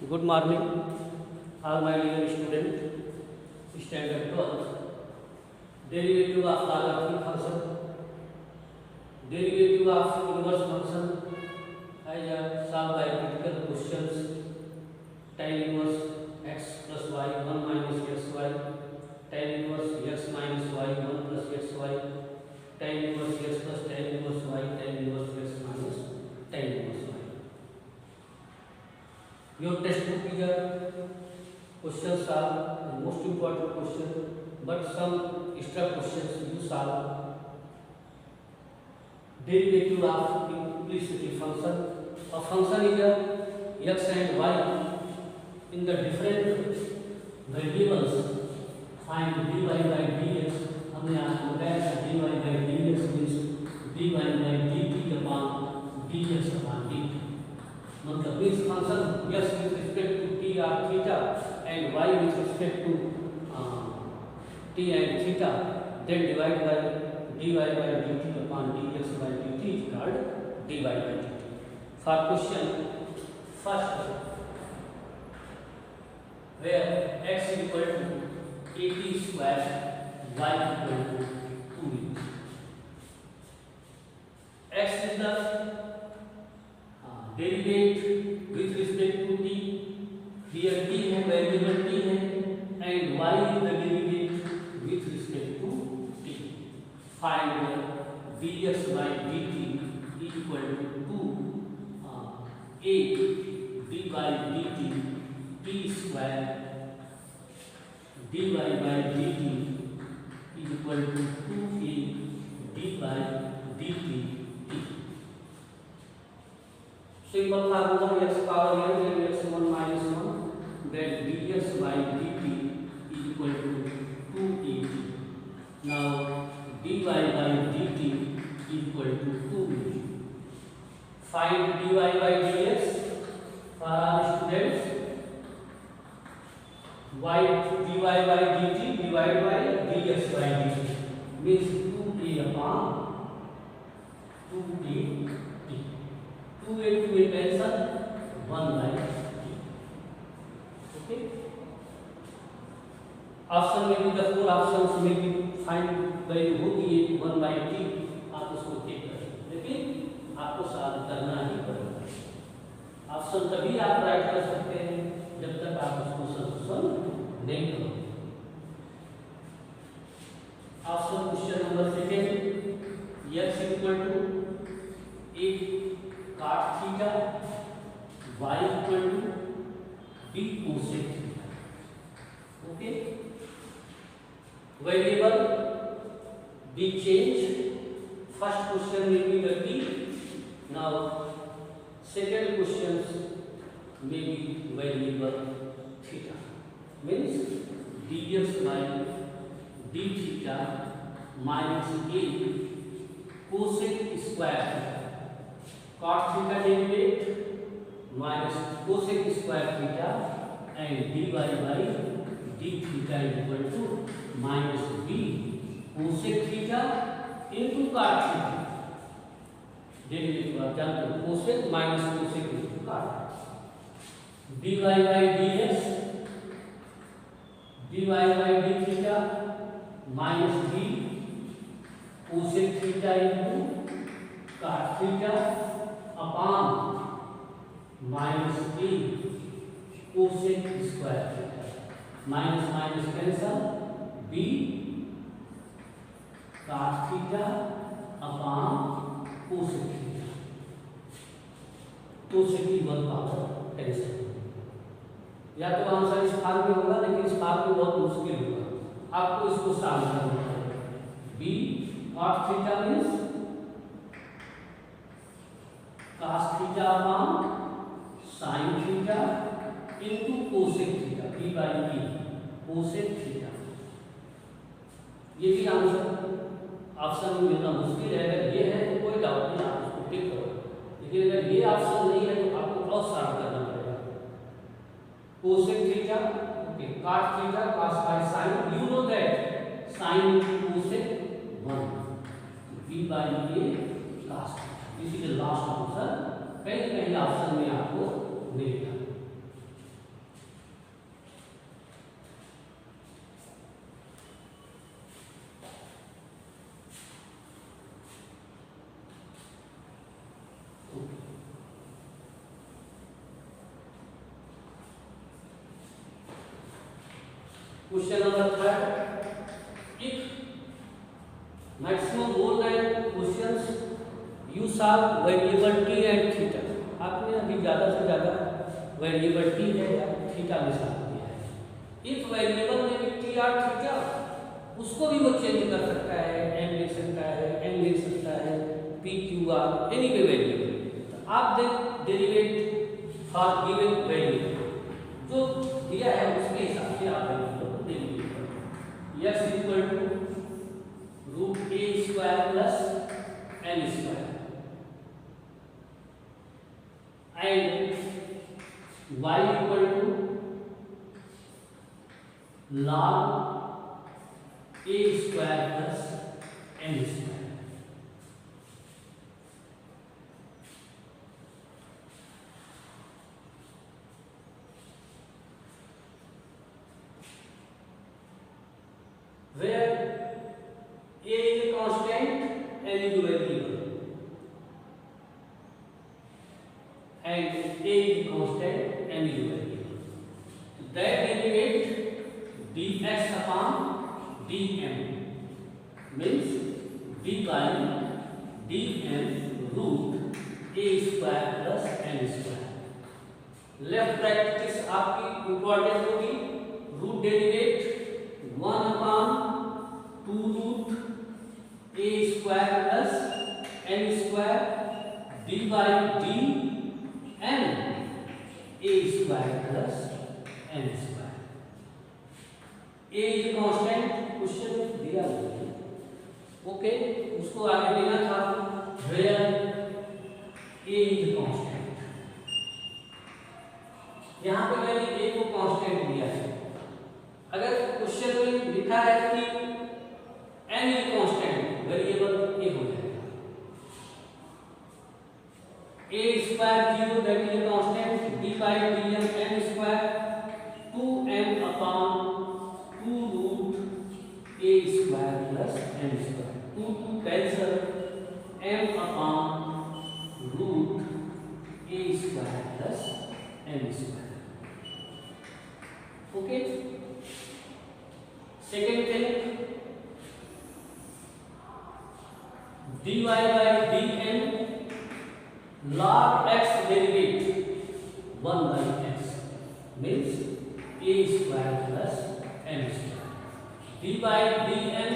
Good morning, all my dear student. Standard 12. Derivative of logarithmic function. Derivative of inverse function. I have solved by critical questions. Tan inverse x plus y 1 minus xy. Tan inverse x minus y 1 plus xy. Tan inverse x plus tan inverse y. Tan inverse x minus tan inverse y. Your textbook is a questions are the most important question, but some extra questions you solve. Derivative of implicit function. A function is a x and y in the different variables. Find dy by dx. हमने आज बताया था dy by dx means dy by dt upon dx upon dt. मतलब इस function x with respect to t or theta and y with respect to t and theta, then divide by dy by dt upon dx by dt is called dy by dt. For question first, where x is equal to 80 square, y equal to 2 x is the derivate with respect to t. Here t है variable t है and y is the derivate with respect to t. Find dx by dt equal to 8 dy by dt t square dy by dt is equal to 2a d by dt t. Simple formula x power n and x1 minus 1, then dx by dt is equal to 2at. Now dy by dt is equal to 2a. Find dy by dx for our students. Y dy by dt divided by dx by dt means 2a upon 2a. 2a to cancel 1 by t. Okay. Option में भी the four options में भी find value होती है 1 by t. आप उसको टिक करें, लेकिन आपको सॉल्व करना ही पड़ेगा. ऑप्शन तभी आप राइट कर सकते हैं जब तक आप उसको सॉल्यूशन नहीं करोगे. Option question number second, x equal to 8 cot theta, y equal to b cosec theta. Okay. Variable be changed. First question will be the t. Now second questions may be variable theta. Means dx by d theta minus a cosec square theta. Cot theta derivate minus cosec square theta and dy by d theta equal to minus b cosec theta into cot theta. Derivative आप जानते हो cosec minus cosec into cot. dy by dx dy by d theta minus b cosec theta into cot theta upon minus a cosec square theta. Minus minus cancel, b cot theta upon cosec theta. cosec की one power cancel. या तो answer इस farm में होगा, लेकिन इस farm में बहुत मुश्किल होगा. आपको इसको सॉल्व करना है. b cot theta means cos theta upon sin theta into cosec theta b by b cosec theta. ये भी आंसर ऑप्शन में मिलना मुश्किल है. अगर ये है तो कोई डाउट नहीं, आप उसको टिक करो. लेकिन अगर ये ऑप्शन नहीं है तो आपको और सॉल्व करना पड़ेगा. cosec theta, okay, cot theta cos by sin. You know that sin into cosec 1 b by a cos theta. This is the last answer. पहले ऑप्शन में आपको मिलेगा. Question number third. If maximum more than questions you solve variable t and theta. आपने अभी ज़्यादा से ज़्यादा variable t है या थीटा में सॉल्व किया है. इफ वेरिएबल में भी t और थीटा, उसको भी वो चेंज कर सकता है, m लिख सकता है, n लिख सकता है, p q r any way variable. तो आप डेरिवेट फॉर गिवन वेरिएबल जो दिया है उसके हिसाब से आप वेरिएबल को डेरिवेट करें. x equal to root A square plus N square and y equal to log A square plus N square. Where a is a constant, n is a variable, and a is constant, n is a variable. That derivate dx upon dm means d by dm root a square plus n square. Left practice आपकी important होगी. Root derivate 1 upon 2 root a square plus n square d by d and a square plus n square. a is a constant, question दिया हुआ है. Okay, उसको आगे लेना था. where a is a constant, यहाँ पे मैंने a को कांस्टेंट दिया है. अगर क्वेश्चन में लिखा है कि n is constant, variable a हो जाएगा. a square 0 that is a constant, d by dm n square 2m upon 2 root a square plus n square. 2 cancel, m upon root a square plus n square. Okay. Second thing, dy by dn log x derivate 1 by x means a square plus n square. d by dn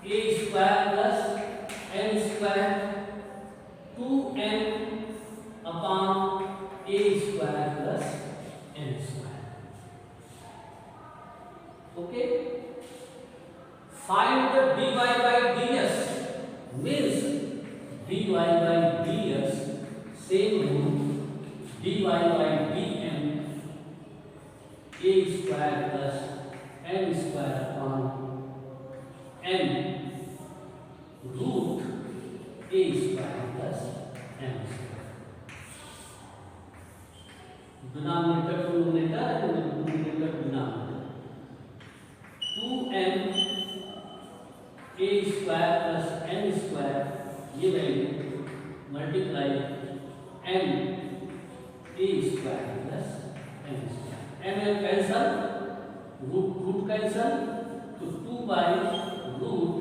a square plus n square 2n upon a square plus n square. Okay, find the dy by ds means dy by ds same root dy by dm a square plus n square upon n root a square plus n square. Denominator to numerator and numerator to denominator. 2n a square plus n square, ये value multiply n a square plus n square. n cancel, root cancel, तो 2 by root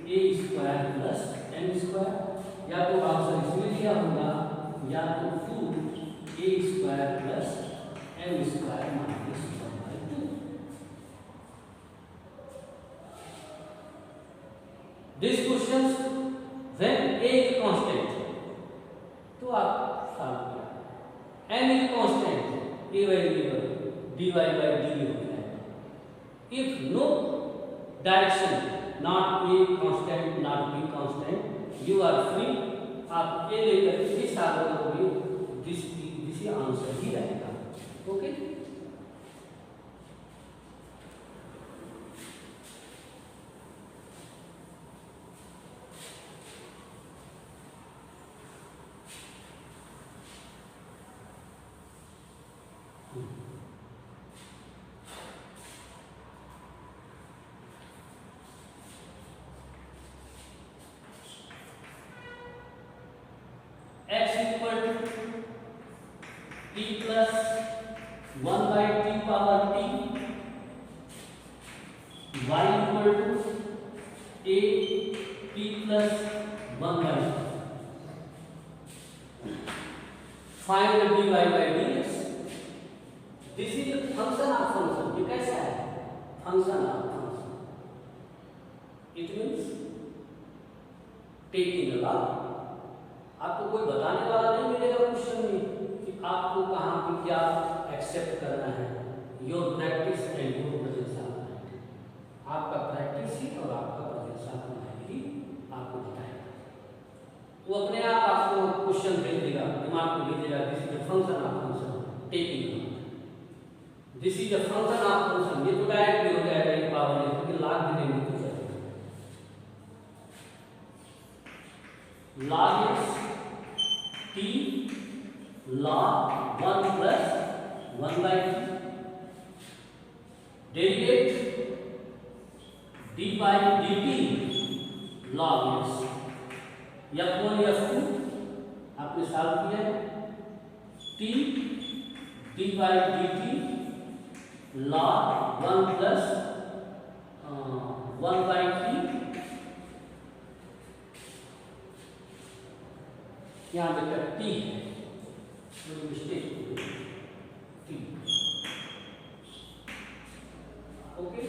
a square plus n square. या तो option इसमें दिया होगा या तो 2 a square plus n square minus 1 by 2. This questions when a is constant, तो आप सॉल्व किया. n is constant, a variable dy by d हो जाएगा. If no direction, not a constant, not b constant, you are free. आप a लेकर के solve करोगे, this answer ही रहेगा. Okay. x equal to t plus 1 by t power t y equal to a t plus 1/2। Find dy by dx। This is function of function. ये कैसा है? Function of function. It means taking a log. आपको कोई बताने वाला नहीं मिलेगा question में कि आपको कहाँ पे क्या एक्सेप्ट करना है। Your practice and your presence. आपका प्रैक्टिस ही और आपका प्रेजेंस ही आपको बताएगा। वो अपने आप आपको क्वेश्चन भेज देगा, दिमाग को भेज देगा। This is a function of function taking. This is a function of function. ये तो डायरेक्ट भी हो जाएगा ये पावर में, क्योंकि लाग भी देंगे तो चलेगा। log x t log 1 plus 1/t derivate d by dt log x f1 f2 आपने सॉल्व किया है। t d by dt log 1 plus 1/t। यहाँ बेटा टी है, mistake T. Okay,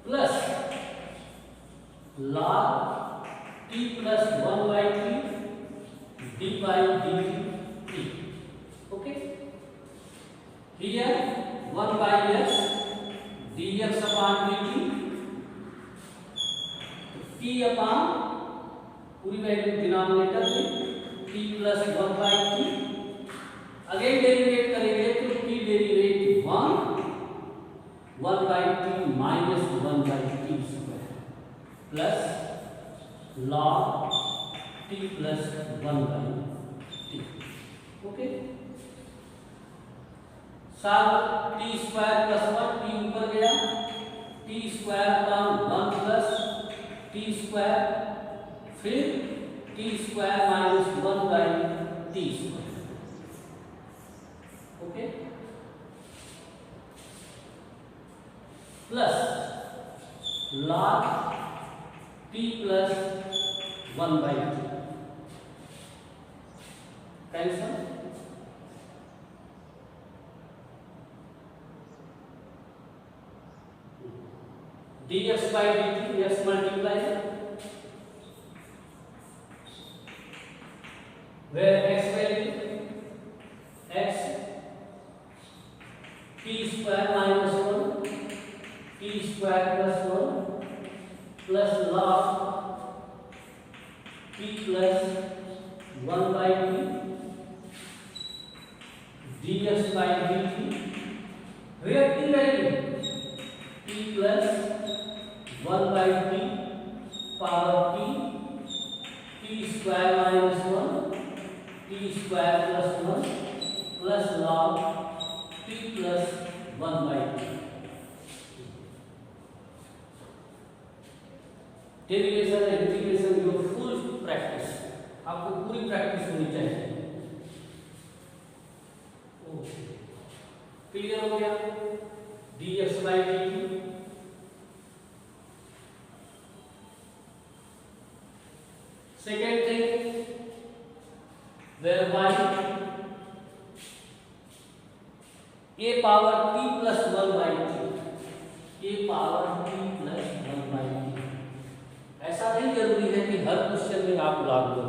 plus log T plus 1/t D by D. Okay, here 1/s dx upon dt t upon पूरी value denominator में t plus 1/t। Again derivative करेंगे तो t derivative 1/t minus 1/t square plus log t plus 1/t। Okay, solve t square plus 1 t ऊपर गया, t square upon 1 plus t square, फिर t square minus 1/t square. Okay, plus log t plus 1/t cancel. dx by dt x multiply where x value x t square minus 1 t square plus 1 plus log t plus 1/t dx by dt where t value t plus 1/t power t square minus 1 t square plus 1 plus log t plus 1/t। Derivation and integration your full practice, आपको पूरी practice होनी चाहिए। Okay, clear हो गया? dx by dt second thing whereby a power t plus 1/t a power t plus 1/t। ऐसा नहीं जरूरी है कि हर क्वेश्चन में आप लॉग लो।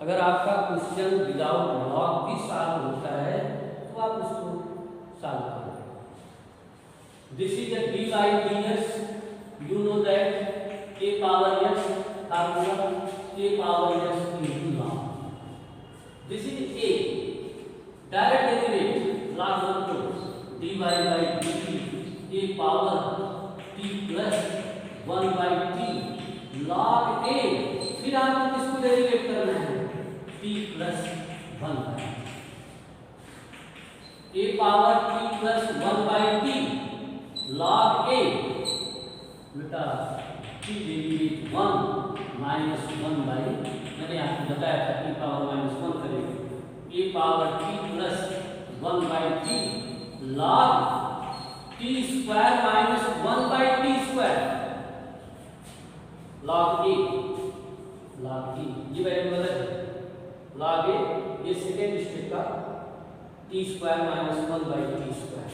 अगर आपका क्वेश्चन विदाउट लॉग भी सॉल्व होता है तो आप उसको सॉल्व करो। This is a d by dx, you know that a power x formula a power x into log। This is a direct derivative log 1 to dy by dt a power t plus 1/t log a। फिर आपको किसको derivative करना है? t plus 1/t a power t plus 1/t log a। बेटा t derivative 1 minus 1/, मैंने आपको बताया था t पावर माइनस 1 करेंगे a power t plus 1/t log t square minus 1 by t square log a, ये value अलग है। Log a ये सेकेंड स्टेप का t square minus 1 by t square.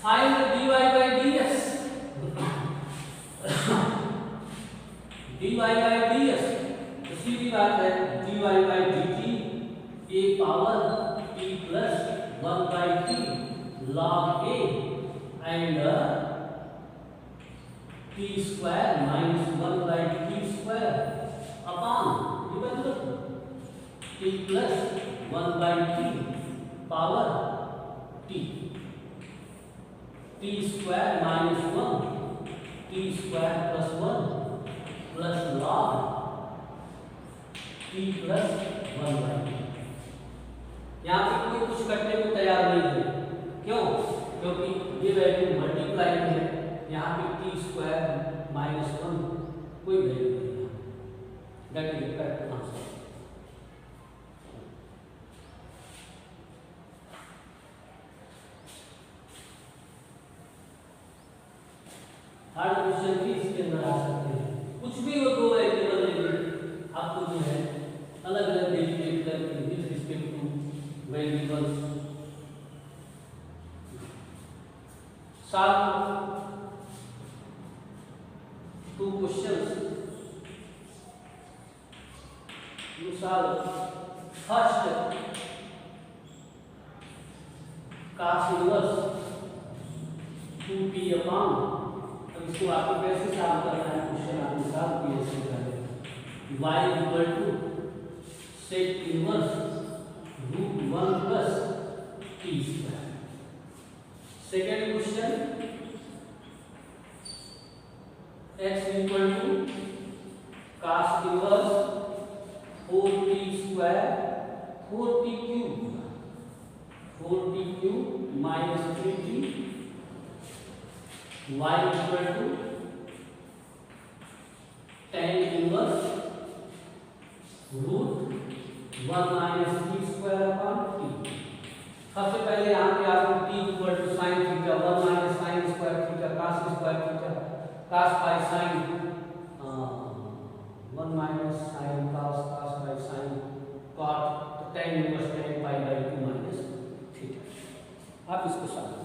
Find dy by ds, dy by ds सीधी बात है, dy by dt a power t plus 1 by t log a and t square minus 1 by t square upon ये मतलब t plus 1 by t power t, t square minus 1 t square plus 1 plus log t plus 1 by t। यहाँ पे कोई कुछ करने को तैयार नहीं है, क्यों? क्योंकि ये वैल्यू मल्टीप्लाई है, यहाँ पे टी स्क्वायर माइनस 1 कोई वैल्यू नहीं है। That is correct answer. Third question भी इसके अंदर आ सकते हैं, कुछ भी वो दो वेरिएबल लेंगे आपको जो है अलग अलग डेरिवेट करके with respect two variables solve two questions. You solve first cos inverse 2p upon, अब इसको आपको कैसे सॉल्व करना है, क्वेश्चन आपने सॉल्व किया इससे पहले। y equal to sec inverse √1 plus t square. Second question x equal to cos inverse 4t square 4t cube minus 3t, y equal to tan inverse √1 minus t square upon t। सबसे पहले यहाँ पे आपको t equal to sine theta 1 minus sine square theta cos square theta cos by sine 1 minus sine cos by sine cot, तो tan inverse tan pi bye 2 minus theta. आप इसको solve करो।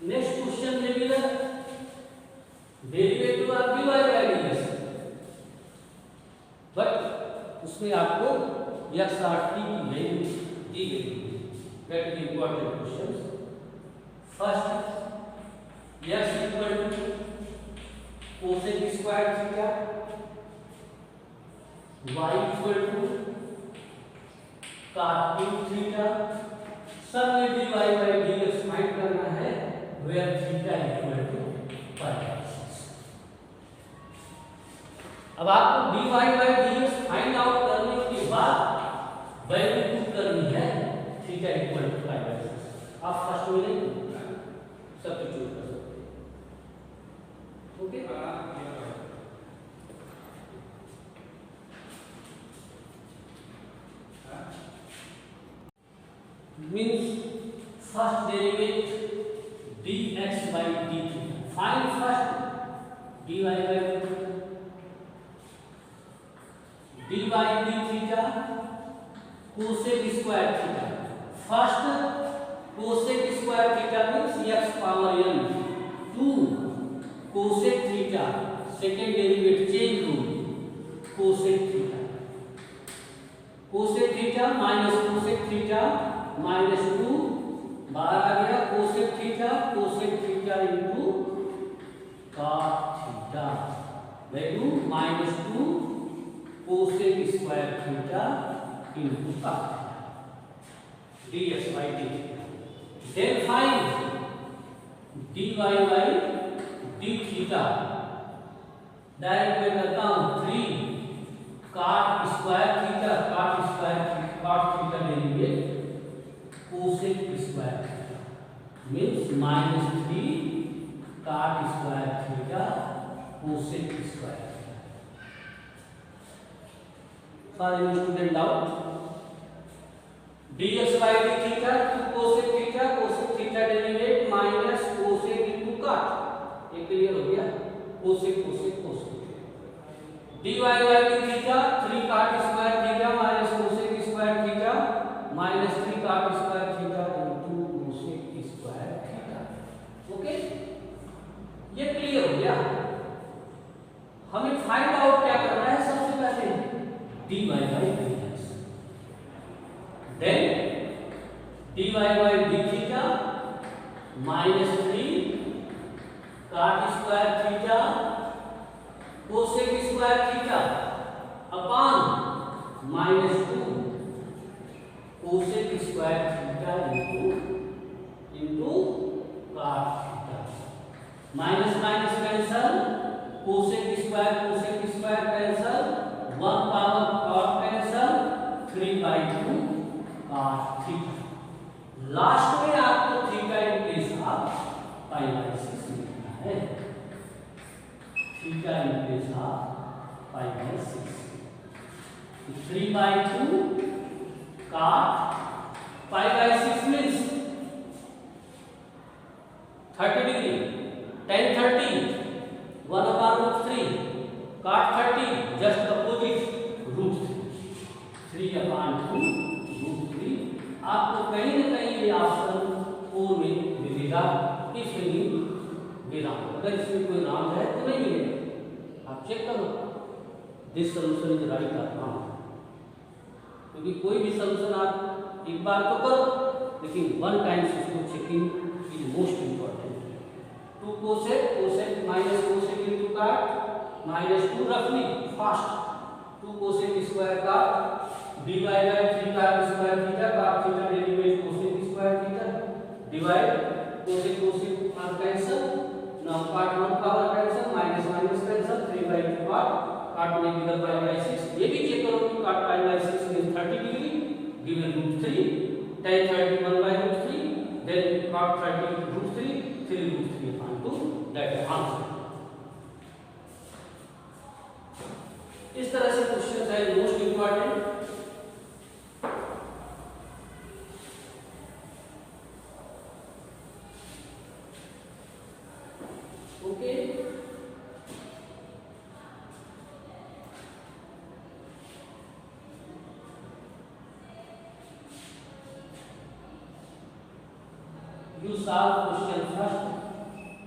Next question regular derivative of dy by dx, but उसमें आपको x और t की value दी गई है। That is important question. First x equal to cosec square theta, y equal to cot cube theta, सब में dy बाय dx फाइंड करना है where theta equal to pi. अब आपको dy by dx find out करने के बाद value put करनी है theta equal to pi by 6। आप फर्स्ट में सब्स्टिट्यूट कर सकते हैं। Okay, means first derivate dx by dt. Find first dy by dy d theta cosec square theta. First cosec square theta means x power n 2 cosec theta. Second derivative change rule cosec theta. Cosec theta minus cosec theta minus 2 बाहर आ गया, cosec theta into cot theta value minus 2 cosec square theta into cot theta dx by dt। Then find dy by d theta. Direct में करता हूं 3 cot square theta लेंगे cosec square means minus 3 cot square theta cosec square. For any student doubt, dx by d theta to cosec theta derivate minus cosec into cot, ये clear हो गया, cosec dy by d theta 3 cot square theta minus cosec square theta minus 3 cot square theta into cosec square theta. Okay, ये clear हो गया। हमें find out क्या करना है, सबसे पहले dy by dx, then dy by d theta minus 3 cot square theta cosec square theta upon minus 2 cosec square theta into cot theta, minus minus cancel, cosec square cancel, 1 power cot cancel, 3/2 cot theta. Last में आपको theta in place of π/6 लिखना है, theta in place of π/6, 3/2 cot π/6 means 30 degree, tan 30 1/√3 cot 30 just opposite √3 आपको कहीं न कहीं ये option ओ में मिलेगा, इफ नहीं मिला, अगर इसमें कोई नाम है तो नहीं मिलेगा, आप चेक करो दिस सॉल्यूशन इज राइट और रॉन्ग, क्योंकि कोई भी सॉल्यूशन आप एक बार तो करो, लेकिन वन टाइम उसको checking is most important. 2 cosec minus cosec into cot minus 2 रफली fast 2 cosec square cot dy by 3 cot square theta cot theta derivate cosec square theta divide cosec और cancel, now cot 1 power cancel, minus minus cancel, 3/2 cot में given π/6, ये भी check करो कि cot π/6 means 30 degree given √3, tan 30 1/√3, then cot 30 √3, 3√3/2, that is answer. इस तरह से question है most important. Okay, you solve question first,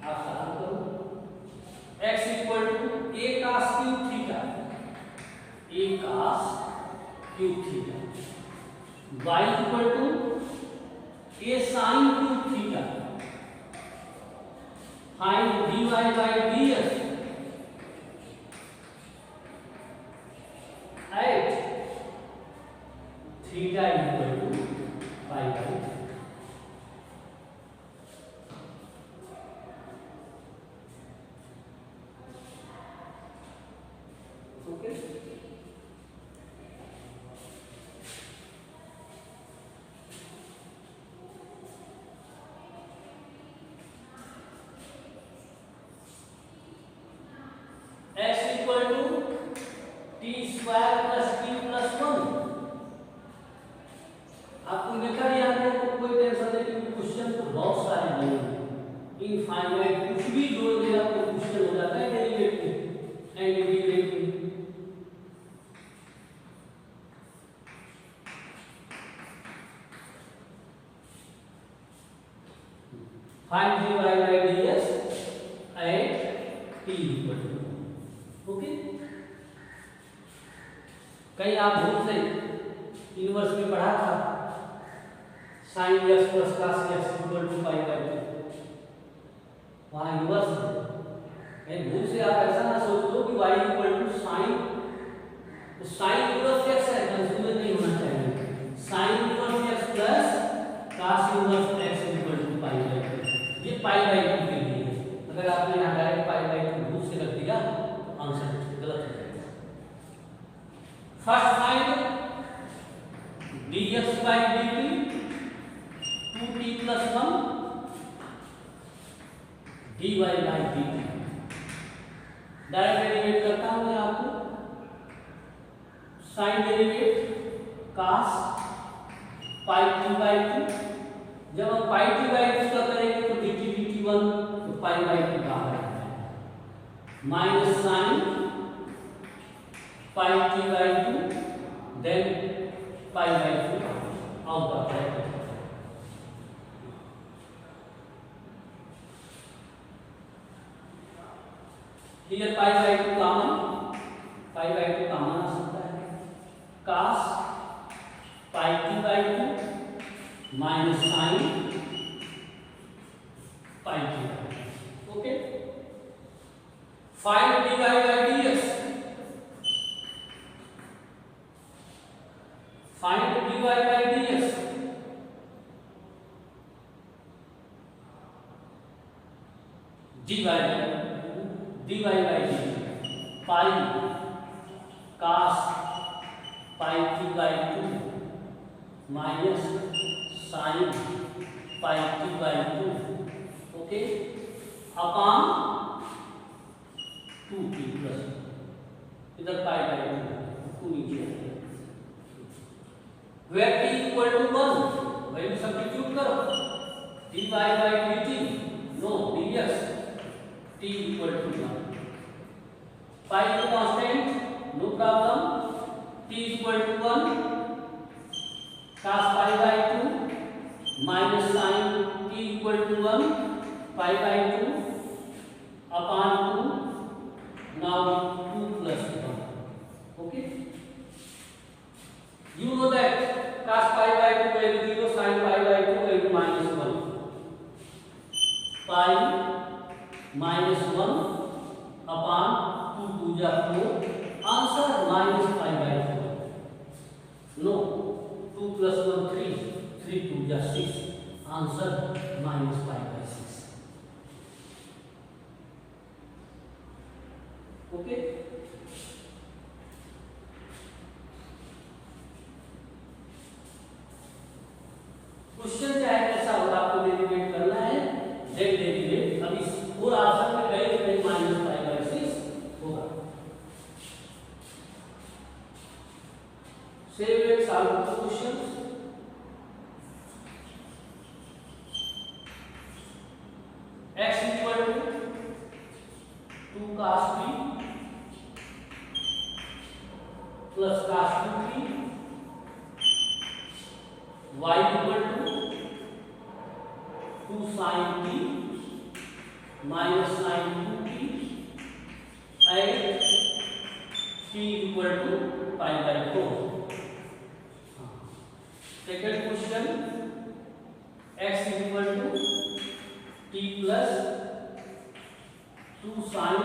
आप सॉल्व करो। x equal to a cos cube theta, a cos cube theta, y equal to a sin cube theta, find dy by dx at theta equal to π/2। Okay, x equal to t square plus t plus 1, आपको method याद है तो कोई tension नहीं, क्योंकि question तो बहुत सारे बने हैं, इनफाइनाइट कुछ भी जोड़ दिया तो क्वेश्चन हो जाता है derivative and derivative. Find dy by dx at t equal to, okay. कहीं आप भूल से यूनिवर्स में पढ़ा था sin x plus cos x equal to π/2, वहाँ यूनिवर्स कहीं भूल से आप ऐसा ना सोच लो कि y इक्वल टू साइन, तो साइन इनवर्स x है, कंफ्यूजन नहीं होना चाहिए, sine inverse x plus cos inverse x equal to π/2, ये π/2 के लिए है। अगर आपने यहाँ डायरेक्ट π/2 भूल से रख दिया तो आंसर गलत हो जाएगा। First find dx by dt 2t plus 1 dy by dt, direct derivate करता हूं मैं आपको, sine derivate cos pi t by 2, जब हम पाई t बाई 2 का करेंगे तो dt dt1 तो पाई बाई 2 बाहर आ जाएगा, minus sine pi t by 2 then pi by 2 out of bracket. Here pi by 2 common, pi by 2 common आ सकता है, cos pi t by 2 minus sine pi t by 2। Okay, find dy by dx, find dy by dx, dy by pi cos pi t by 2 minus sine pi t by 2, okay, upon 2t plus, इधर pi by 2 नीचे है, where t equal to 1 value substitute करो, dy by dt no dx t equal to 1, pi is constant, no problem, t equal to 1, cos pi by 2 minus sin t equal to 1, pi by 2 upon 2, now 2 plus 1, okay, you know that cos pi by 2 value 0, sin pi by 2 value minus 1, pi minus 1 upon 2 2 जा 4, answer minus pi by 4, no, 2 plus 1 3, 3 2 जा 6, answer minus pi by 6, okay. Question चाहे कैसा हो, आपको derivative करना है, Z derivative, अब इस पूरा ऑप्शन में गए तो माइनस pi by 6 होगा। Save it, solve the questions. X equal to 2 cos t plus cos 2t, y equal to 2 sin t minus sin 2t, and t equal to pi by 4। Second question, x is equal to t plus 2 sin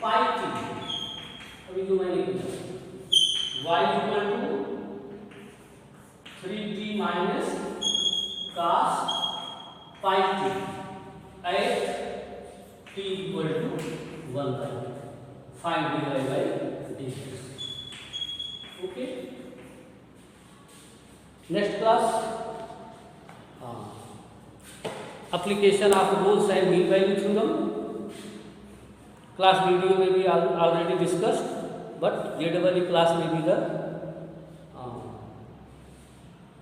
pi t, अभी जो मैंने लिखा, y equal to 3t minus cos pi t, at t equal to 1 by 2, find dy by dx, okay। Next class application of rules and mean value theorem, class video में भी already discussed, but ये double class में भी the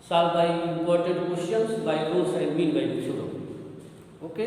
solve by important questions by rules and mean value theorem, okay.